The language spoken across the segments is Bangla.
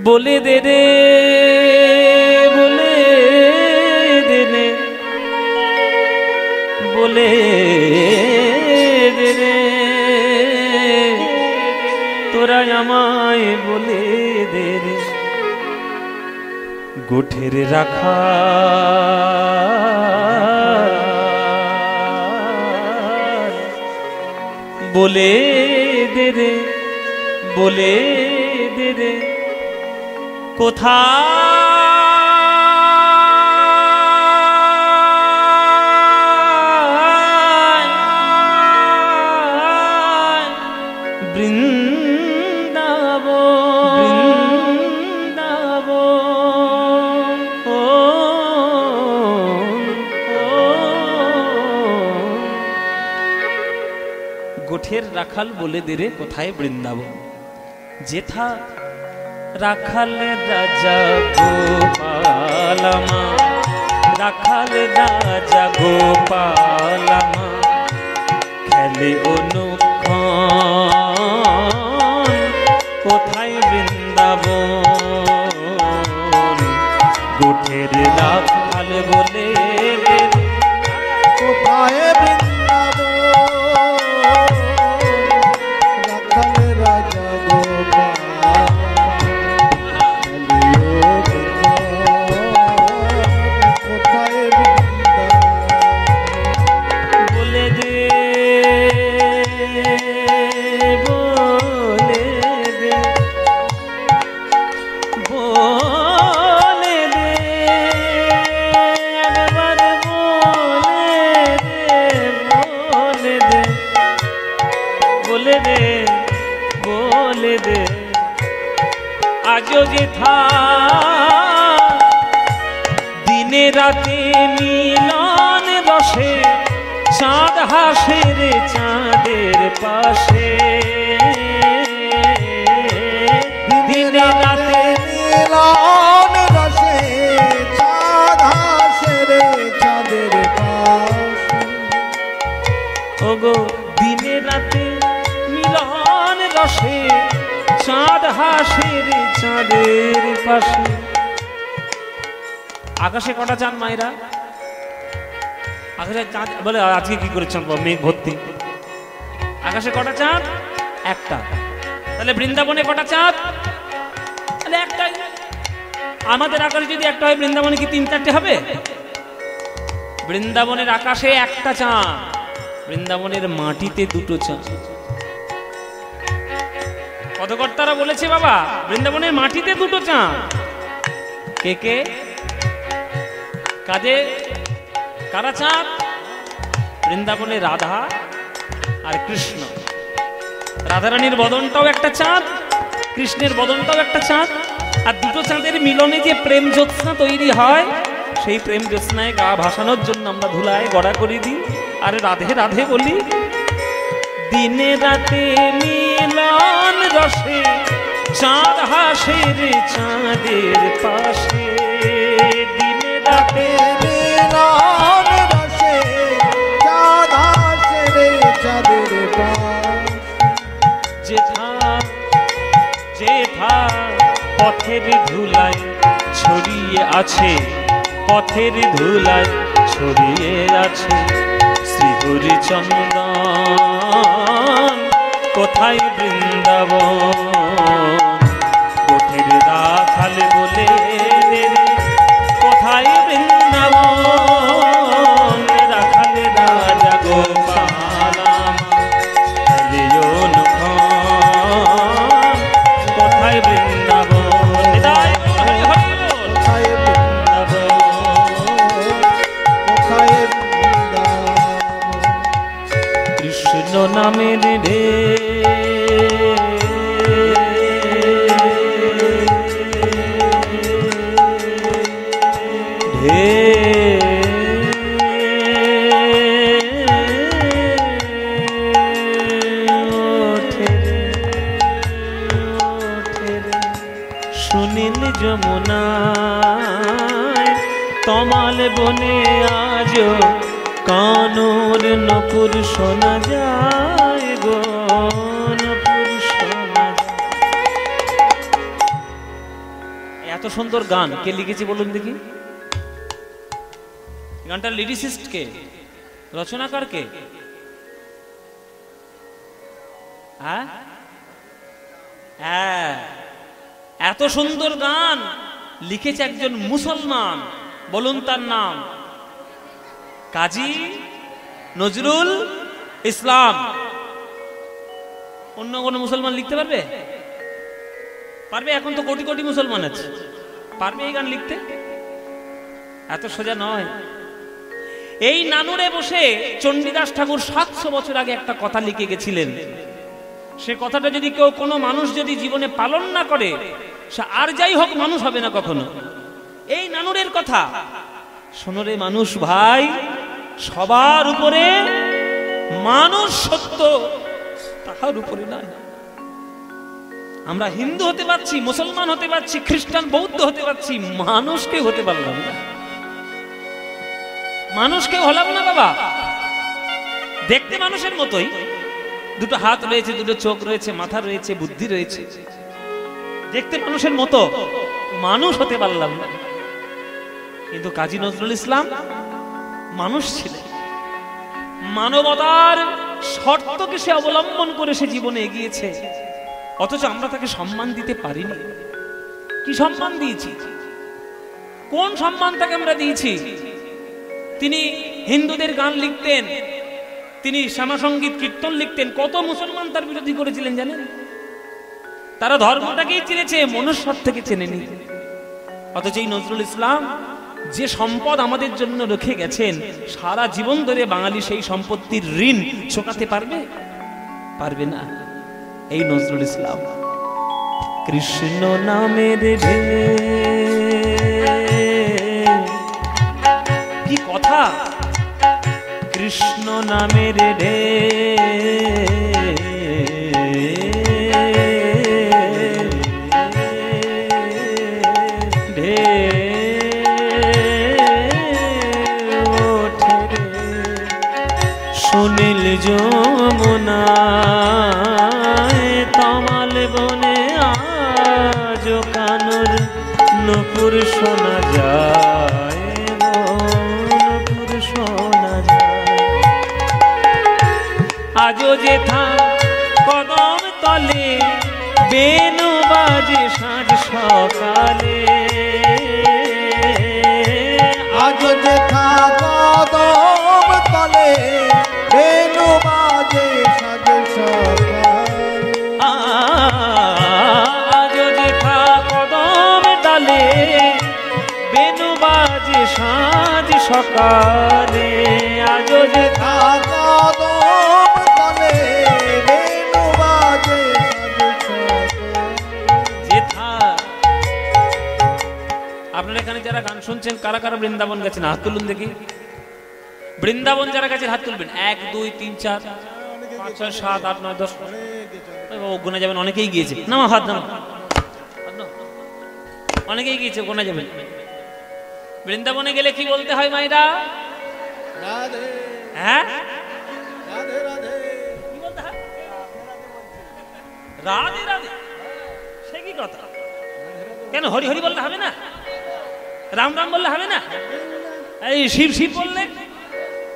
बोले दे रे बोले दे रे बोले दे रे तोरा आमाय बोले दे रे गोठेर राखा बोले दे रे बोले दे रे कोथाय गोठेर राखाल बोले दे रे कोथाय बृंदावन जेथा राखाल राजा गोपालमा राखाल राजा गोपालमा खेले অনুক্ষণ কোথায় বৃন্দাবন গোঠের রাখাল বলে রে কোথায় आजो जेथा दिने राते मिलन रसे चाँद हासे रे चाँदेर पाशे दिने राते मिलन रसे चाँद हासे रे चाँदेर पाशे ओगो दिने राते मिलन रसे चाँद हासे रे चाँदेर पाशे आकाशे कटा चाँद मायरा आकाशे चाँद बोले आज के की करेছেন मेघ भर्ती आकाशे कटा चाँद একটা তাহলে বৃন্দাবনে কটা চাঁদ তাহলে একটাই আমাদের আকাশে যদি একটা হয় বৃন্দাবনে কি তিন চারটে হবে বৃন্দাবনের আকাশে একটা চাঁদ বৃন্দাবনের মাটিতে দুটো চাঁদ পদকর্তারা বলেছে বাবা বৃন্দাবনের মাটিতে দুটো চাঁদ কে কে কাজে কারা চাঁদ বৃন্দাবনে রাধা আর কৃষ্ণ রাধারানীর বদনটাও একটা চাঁদ কৃষ্ণের বদনটাও একটা চাঁদ আর দুটো চাঁদের মিলনে যে প্রেম জ্যোৎস্না তৈরি হয় সেই প্রেম জ্যোৎস্নায় গা ভাসানোর জন্য আমরা ধুলায় গড়া করে দিই আর রাধে রাধে বলি দিনে রাতে মিলন রসে চাঁদ হাসে রে চাঁদের পাশে দিনে রাতে মিলন রসে চাঁদ হাসে রে চাঁদের পাশে যেথা যেথা পথের ধুলায় ছড়িয়ে আছে পথের ধুলায় ছড়িয়ে আছে শ্রীহরি চন্দন কোথায় বৃন্দাবন কোঠের রাখাল বলে দে রে কোথায় বৃন্দাবন রাখাল রাজা গোপালমা খেলে অনুক্ষণ কোথায় বৃন্দাবন হৃদয় কোথায় বৃন্দাবন কৃষ্ণ নামের রে সুনীল যমুনায় তমাল বনে আজ কানর নপুর শোনা যায় গো নপুর শোনা যায় এত সুন্দর গান কে লিখেছে বলুন দেখি? গানটার লিরিসিস্ট কে, রচনাকার কে? হ্যাঁ, এত সুন্দর গান লিখেছে একজন মুসলমান, বলুন তার নাম? কাজী নজরুল ইসলাম। অন্য কোন মুসলমান লিখতে পারবে? পারবে? এখন তো কোটি কোটি মুসলমান আছে, পারবে এই গান লিখতে? এত সোজা নয়। এই নানুরে বসে চণ্ডীদাস ঠাকুর 700 বছর আগে একটা কথা লিখে গেছিলেন। সে কথাটা যদি কেউ, কোনো মানুষ যদি জীবনে পালন না করে, সে আর যাই হোক মানুষ হবে না কখনো। এই নানুরের কথা শোনো রে মানুষ ভাই, সবার উপরে মানুষ সত্য, তাহার উপরে নাই। আমরা হিন্দু হতে পারছি, মুসলমান হতে পারছি, খ্রিস্টান বৌদ্ধ হতে পারছি, মানুষকে হতে পারলাম না। মানুষকে হলাম না বাবা। দেখতে মানুষের মতোই, দুটো হাত রয়েছে, দুটো চোখ রয়েছে, মাথা রয়েছে, বুদ্ধি রয়েছে, দেখতে মানুষের মতো, মানুষ হতে পারলাম না। কিন্তু কাজী নজরুল ইসলাম মানুষ ছিলেন, মানবতার শর্তকে সে অবলম্বন করে সে জীবনে এগিয়েছে, অথচ আমরা তাকে সম্মান দিতে পারিনি। কি সম্মান দিয়েছি? কোন সম্মান তাকে আমরা দিয়েছি? তিনি হিন্দুদের গান লিখতেন, তিনি শ্যামাসঙ্গীত কীর্তন লিখতেন, কত মুসলমান তার বিরোধী করেছিলেন জানেন? তারা ধর্মটাকেই চিনেছে, মনুষ্যত্ব থেকে চেনেনি। অথচ এই নজরুল ইসলাম যে সম্পদ আমাদের জন্য রেখে গেছেন, সারা জীবন ধরে বাঙালি সেই সম্পত্তির ঋণ চোকাতে পারবে? পারবে না। এই নজরুল ইসলাম কৃষ্ণ নামের কি কথা, কৃষ্ণ নামের সুনীল যমুনায় তমাল বনে আজ কানুর নূপুর শোনা যায়, নূপুর শোনা যায়। আজও যেথা কদম তলে বেনু বাজে সাঁঝ সকালে, আজও যেথা কদম তলে বেনু বাজে সাঁঝ সকালে, আজও যেথা কদম তলে বেনু বাজে সাঁঝ সকালে, আজও যেথা কদম তলে বেনু বাজে সাঁঝ যেথা। আপনারা এখানে যারা গান শুনছেন, কারা কারা বৃন্দাবন গেছেন হাত তুলুন দেখি। বৃন্দাবন যারা গেছেন হাত তুলবেন। 1 2 3 4 5 6 7 8 9 10। গোনা যাবেন, অনেকেই গিয়েছে। নামা হাত নামা, অনেকেই গিয়েছে, গোনা যাবেন। বৃন্দাবনে গেলে কি বলতে হয় মায়েরা? রাধে হ্যাঁ, রাধে রাধে কি বলতে হয়? রাধে রাধে। সে কি কথা? কেন হরি হরি বললে হবে না? রাম রাম বললে হবে না? এই শিব শিব বললে,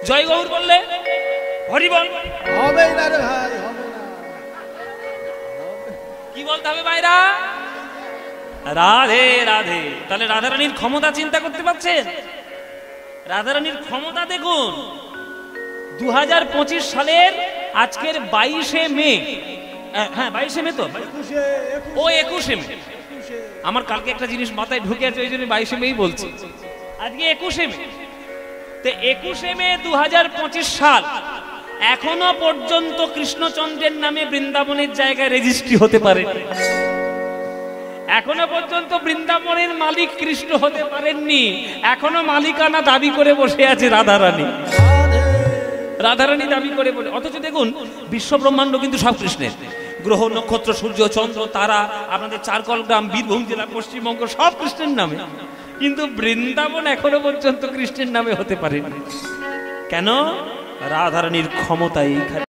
জয় গৌর বললে, হরি বল হবে না রে ভাই, হবে না। কি বলতে হবে ভাইরা? রাধে রাধে। তাহলে রাধারানীর ক্ষমতা চিন্তা করতে পারছেন? রাধারানীর ক্ষমতা দেখুন। 2025 সালের আজকের 22শে মে, হ্যাঁ 22শে মে তো, ও 21শে মে। আমার কালকে একটা জিনিস মাথায় ঢুকে আছে, ওই জন্য 22শে মেই বলছি। আজকে 21শে মে। তো 21শে মে 2025 সাল, এখনো পর্যন্ত কৃষ্ণচন্দ্রের নামে বৃন্দাবনের জায়গায় রেজিস্ট্রি হতে পারে। এখনো পর্যন্ত বৃন্দাবনের মালিক কৃষ্ণ হতে পারেননি। এখনো মালিকানা দাবি করে বসে আছে রাধারানী। রাধারানী দাবি করে বলে, অথচ দেখুন বিশ্ব ব্রহ্মাণ্ড কিন্তু সব কৃষ্ণের। গ্রহ নক্ষত্র সূর্য চন্দ্র তারা, আপনাদের চারকল গ্রাম বীরভূম জেলা পশ্চিমবঙ্গ সব কৃষ্ণের নামে, কিন্তু বৃন্দাবন এখনো পর্যন্ত কৃষ্ণের নামে হতে পারেনি। কেন? রাধারানীর ক্ষমতা এইখানে।